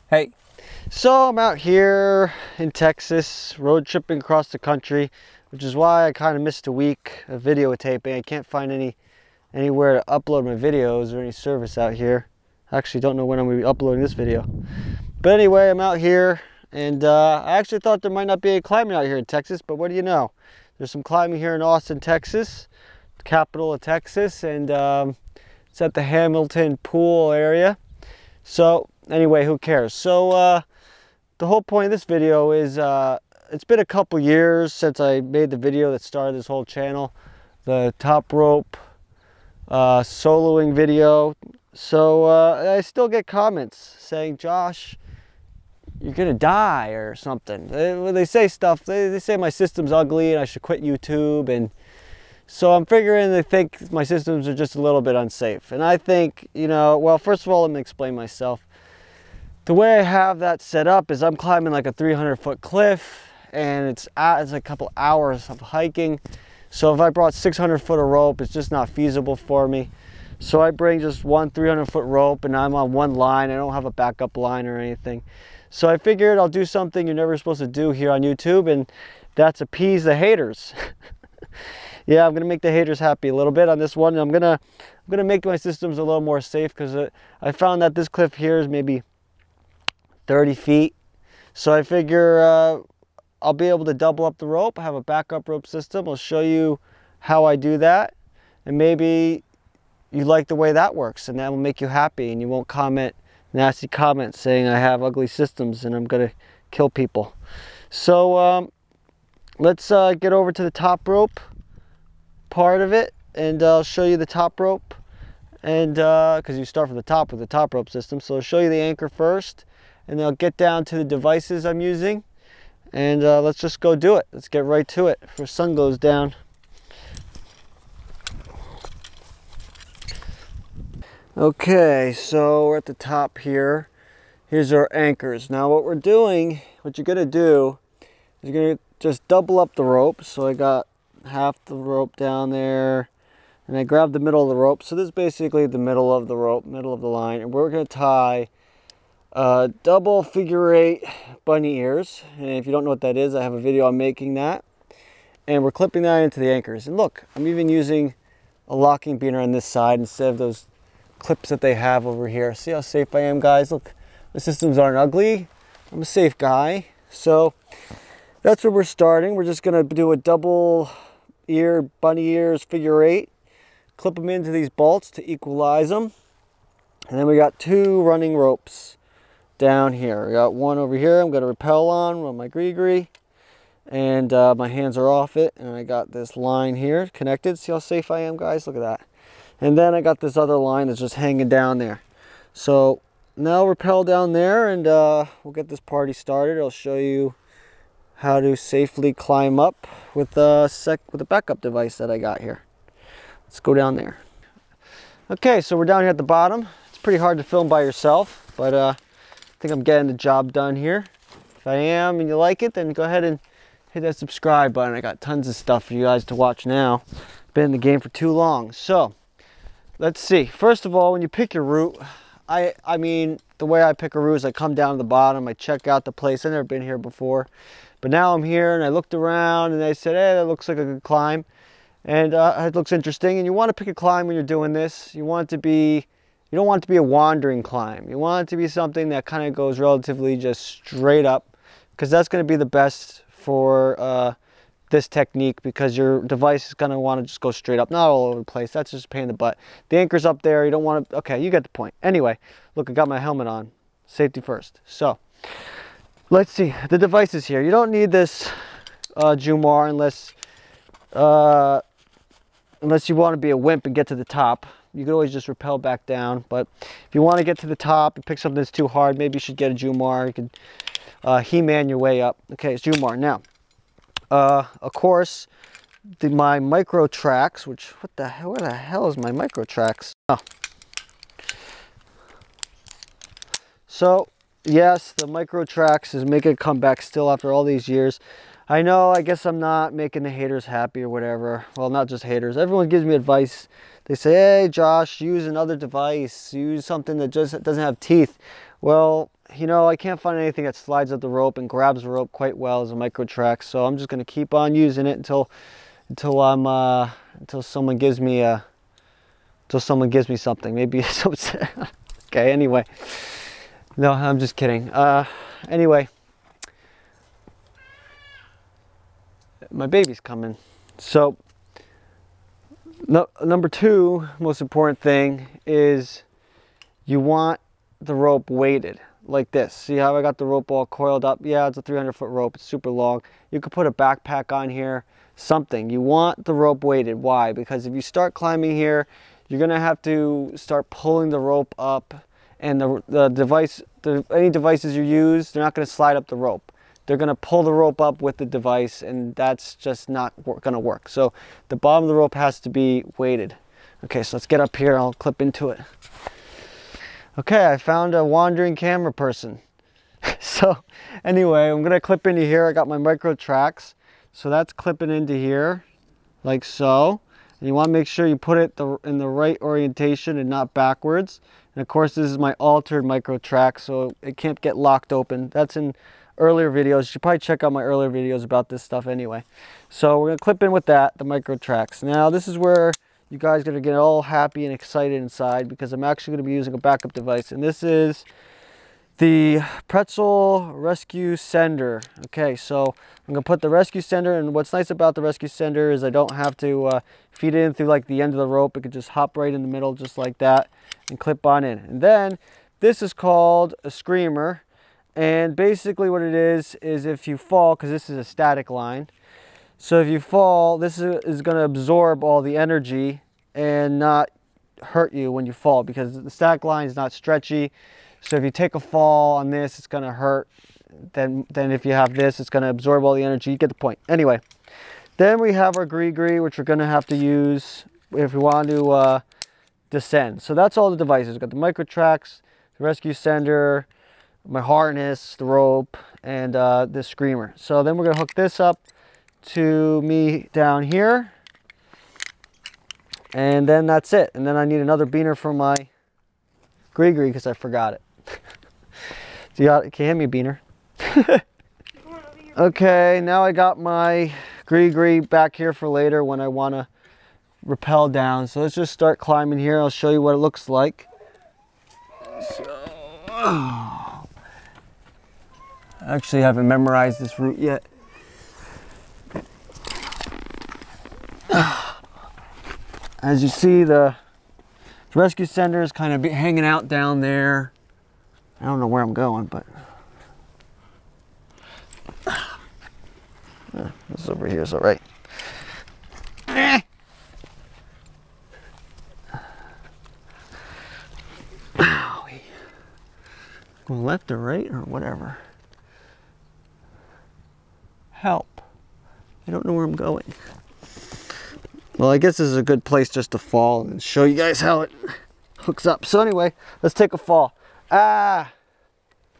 Hey, so I'm out here in Texas, road tripping across the country, which is why I kind of missed a week of videotaping. I can't find anywhere to upload my videos or any service out here. I actually don't know when I'm going to be uploading this video. But anyway, I'm out here, and I actually thought there might not be any climbing out here in Texas, but what do you know? There's some climbing here in Austin, Texas, the capital of Texas, and it's at the Hamilton Pool area. So anyway, who cares? So the whole point of this video is it's been a couple years since I made the video that started this whole channel, the top rope soloing video. So I still get comments saying, Josh, you're gonna die or something. They say stuff, they say my system's ugly and I should quit YouTube, and so I'm figuring they think my systems are just a little bit unsafe. And I think, you know, well, first of all, let me explain myself. The way I have that set up is I'm climbing like a 300-foot cliff, and it's a couple hours of hiking. So if I brought 600 foot of rope, it's just not feasible for me. So I bring just one 300-foot rope, and I'm on one line. I don't have a backup line or anything. So I figured I'll do something you're never supposed to do here on YouTube, and that's appease the haters. Yeah, I'm gonna make the haters happy a little bit on this one. I'm gonna make my systems a little more safe, because I found that this cliff here is maybe 30 feet. So I figure I'll be able to double up the rope. I have a backup rope system. I'll show you how I do that, and maybe you like the way that works, and that will make you happy, and you won't comment nasty comments saying I have ugly systems and I'm gonna kill people. So let's get over to the top rope part of it, and I'll show you the top rope, and because you start from the top with the top rope system. So I'll show you the anchor first, and then I'll get down to the devices I'm using, and let's just go do it. Let's get right to it before the sun goes down. Okay, so we're at the top here. Here's our anchors. Now what we're doing, what you're gonna do is you're gonna just double up the rope. So I got half the rope down there, and I grabbed the middle of the rope. So this is basically the middle of the rope, middle of the line, and we're gonna tie double figure 8 bunny ears. And if you don't know what that is, I have a video on making that, and we're clipping that into the anchors. And look, I'm even using a locking beaner on this side instead of those clips that they have over here. See how safe I am, guys? Look, the systems aren't ugly. I'm a safe guy. So that's where we're starting. We're just gonna do a double ear, bunny ears, figure 8, clip them into these bolts to equalize them, and then we got 2 running ropes down here. We got one over here I'm gonna rappel on my gree, and my hands are off it, and I got this line here connected. See how safe I am, guys? Look at that. And then I got this other line that's just hanging down there. So now rappel down there, and we'll get this party started. I'll show you how to safely climb up with the backup device that I got here. Let's go down there. Okay, so we're down here at the bottom. It's pretty hard to film by yourself, but I think I'm getting the job done here. If I am and you like it, then go ahead and hit that subscribe button. I got tons of stuff for you guys to watch now. Been in the game for too long. So let's see. First of all, when you pick your route, I mean, the way I pick a route is I come down to the bottom, I check out the place. I've never been here before, but now I'm here, and I looked around and I said, hey, that looks like a good climb, and it looks interesting. And you want to pick a climb when you're doing this. You don't want it to be a wandering climb. You want it to be something that kind of goes relatively just straight up, because that's going to be the best for this technique, because your device is going to want to just go straight up, not all over the place. That's just a pain in the butt. The anchor's up there. You don't want to, okay, you get the point. Anyway, look, I got my helmet on. Safety first. So let's see the devices here. You don't need this Jumar unless you want to be a wimp and get to the top. You can always just rappel back down, but if you want to get to the top and pick something that's too hard, maybe you should get a Jumar. You can He-Man your way up. Okay, it's Jumar. Now, of course, my micro tracks, which, where the hell is my micro tracks? Oh. So, yes, the micro tracks is making a comeback still after all these years. I know, I guess I'm not making the haters happy or whatever. Well, not just haters. Everyone gives me advice. They say, hey, Josh, use another device. Use something that just doesn't have teeth. Well, you know, I can't find anything that slides up the rope and grabs the rope quite well as a micro track. So I'm just going to keep on using it until someone gives me something. Maybe something. Okay, anyway. No, I'm just kidding. Anyway, my baby's coming. So no, number 2 most important thing is you want the rope weighted like this. See how I got the rope all coiled up? Yeah, it's a 300-foot rope. It's super long. You could put a backpack on here, something. You want the rope weighted. Why? Because if you start climbing here, you're gonna have to start pulling the rope up, and any devices you use, they're not gonna slide up the rope. They're gonna pull the rope up with the device, and that's just not gonna work. So the bottom of the rope has to be weighted. Okay, so let's get up here. I'll clip into it. Okay, I found a wandering camera person. So anyway, I'm gonna clip into here. I got my micro tracks. So that's clipping into here, like so. And you wanna make sure you put it in the right orientation and not backwards. And of course, this is my altered micro track, so it can't get locked open. That's in earlier videos. You should probably check out my earlier videos about this stuff anyway. So we're gonna clip in with that, the micro tracks. Now this is where you guys are gonna get all happy and excited inside, because I'm actually gonna be using a backup device, and this is the Pretzel rescue sender. Okay, so I'm gonna put the rescue sender, and what's nice about the rescue sender is I don't have to feed it in through like the end of the rope. It could just hop right in the middle just like that and clip on in. And then this is called a screamer, and basically what it is if you fall, because this is a static line, so if you fall, this is going to absorb all the energy and not hurt you when you fall, because the static line is not stretchy. So if you take a fall on this, it's going to hurt. Then if you have this, it's going to absorb all the energy. You get the point. Anyway, then we have our gree-gree, which we're going to have to use if we want to descend. So that's all the devices. We've got the micro tracks, the rescue sender, my harness, the rope, and the screamer. So then we're going to hook this up to me down here, and then that's it. And then I need another beaner for my gree-gree because I forgot it. So can you hand me a beaner? Okay, now I got my gree-gree back here for later when I want to rappel down. So let's just start climbing here. I'll show you what it looks like. So, I actually haven't memorized this route yet. As you see, the rescue sender is kind of hanging out down there. I don't know where I'm going, but this over here is all right. Owie. Going left or right or whatever. Help. I don't know where I'm going. Well, I guess this is a good place just to fall and show you guys how it hooks up. So anyway, let's take a fall.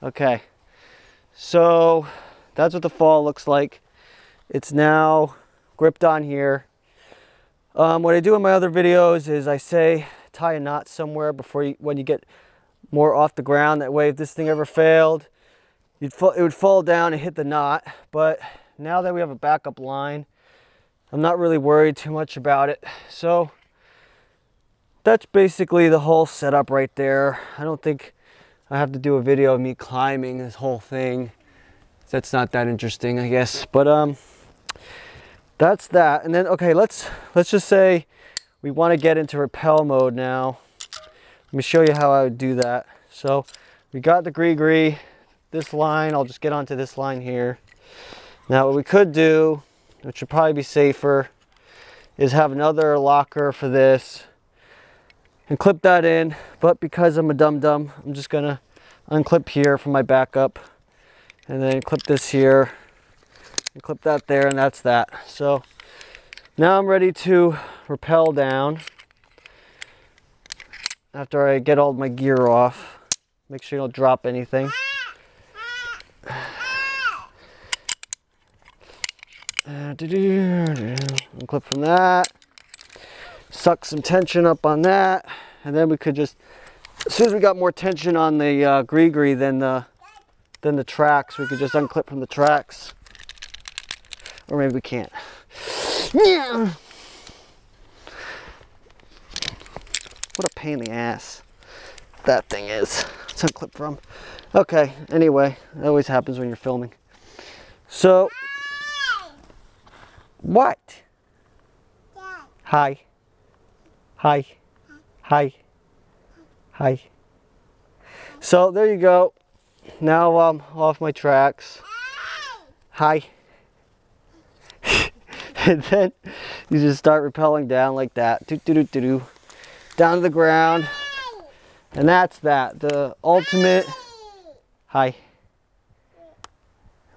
Okay. So that's what the fall looks like. It's now gripped on here. What I do in my other videos is I say tie a knot somewhere when you get more off the ground. That way, if this thing ever failed, it would fall down and hit the knot. But now that we have a backup line, I'm not really worried too much about it. So that's basically the whole setup right there. I don't think I have to do a video of me climbing this whole thing. That's not that interesting, I guess. But that's that. And then, okay, let's just say we want to get into rappel mode now. Let me show you how I would do that. So we got the gree-gree, this line. I'll just get onto this line here. Now what we could do, which would probably be safer, is have another locker for this and clip that in. But because I'm a dum-dum, I'm just gonna unclip here from my backup and then clip this here and clip that there, and that's that. So now I'm ready to rappel down after I get all my gear off. Make sure you don't drop anything. Clip from that, suck some tension up on that, and then we could just, as soon as we got more tension on the gree-gree, then the than the tracks. We could just unclip from the tracks. Or maybe we can't. Yeah. What a pain in the ass that thing is. Let's unclip from. Okay, anyway, that always happens when you're filming. So, what? Hi. Hi. Hi. Hi. So there you go. Now I'm off my tracks. Hi. And then you just start rappelling down like that. Doo -doo -doo -doo -doo. Down to the ground. And that's that. The ultimate. Hi.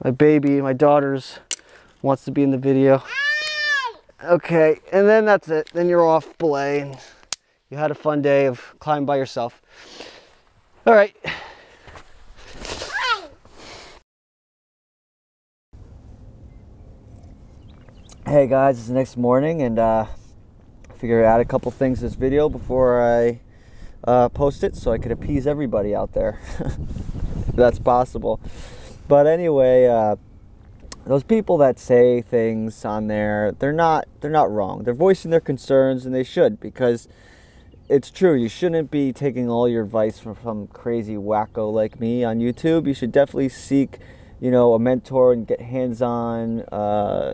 My baby, my daughter's wants to be in the video. Okay, and then that's it. Then you're off belay and you had a fun day of climbing by yourself. All right. Hey guys, it's the next morning and I figured I'd add a couple things to this video before I post it so I could appease everybody out there. If that's possible. But anyway, those people that say things on there, they're not wrong. They're voicing their concerns, and they should, because it's true. You shouldn't be taking all your advice from some crazy wacko like me on YouTube. You should definitely seek, you know, a mentor and get hands-on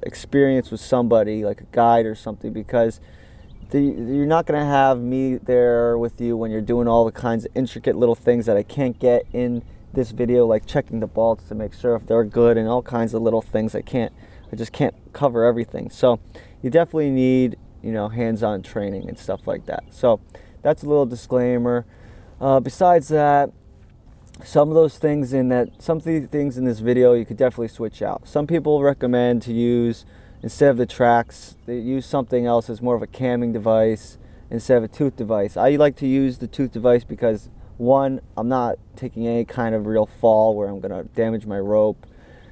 experience with somebody, like a guide or something, because you're not going to have me there with you when you're doing all the kinds of intricate little things that I can't get in this video, like checking the bolts to make sure if they're good and all kinds of little things I just can't cover everything. So you definitely need, you know, hands-on training and stuff like that. So that's a little disclaimer. Besides that, some of these things in this video you could definitely switch out. Some people recommend to use, instead of the tracks, they use something else as more of a camming device instead of a tooth device. I like to use the tooth device because, one, I'm not taking any kind of real fall where I'm going to damage my rope,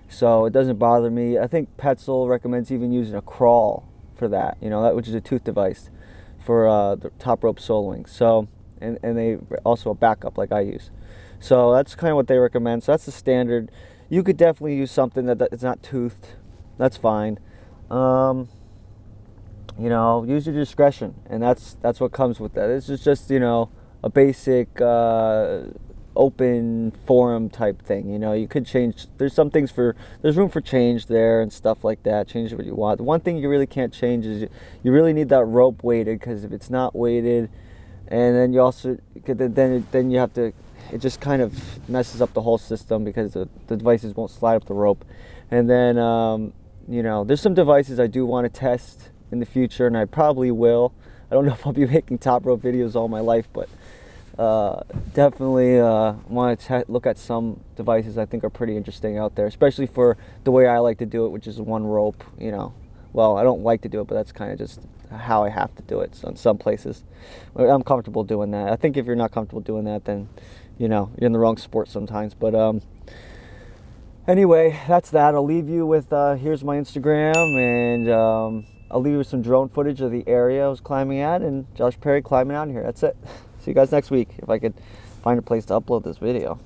so it doesn't bother me. I think Pretzel recommends even using a crawl for that, you know, that, which is a tooth device for the top rope soloing. So, and they also a backup like I use. So that's kind of what they recommend. So that's the standard. You could definitely use something that is not toothed. That's fine. You know, use your discretion, and that's what comes with that. This is just, you know, a basic open forum type thing. You know, you could change. There's some things there's room for change there and stuff like that. Change what you want. The one thing you really can't change is you really need that rope weighted, because if it's not weighted, and then you also then you have to, it just kind of messes up the whole system because the devices won't slide up the rope. And then you know, there's some devices I do want to test in the future, and I probably will. I don't know if I'll be making top rope videos all my life, but definitely want to look at some devices I think are pretty interesting out there, especially for the way I like to do it, which is one rope, you know. Well, I don't like to do it, but that's kind of just how I have to do it. So in some places I'm comfortable doing that. I think if you're not comfortable doing that, then, you know, you're in the wrong sport sometimes. But anyway, that's that. I'll leave you with here's my Instagram, and I'll leave you with some drone footage of the area I was climbing at, and Josh Perry climbing out here. That's it. See you guys next week, if I could find a place to upload this video.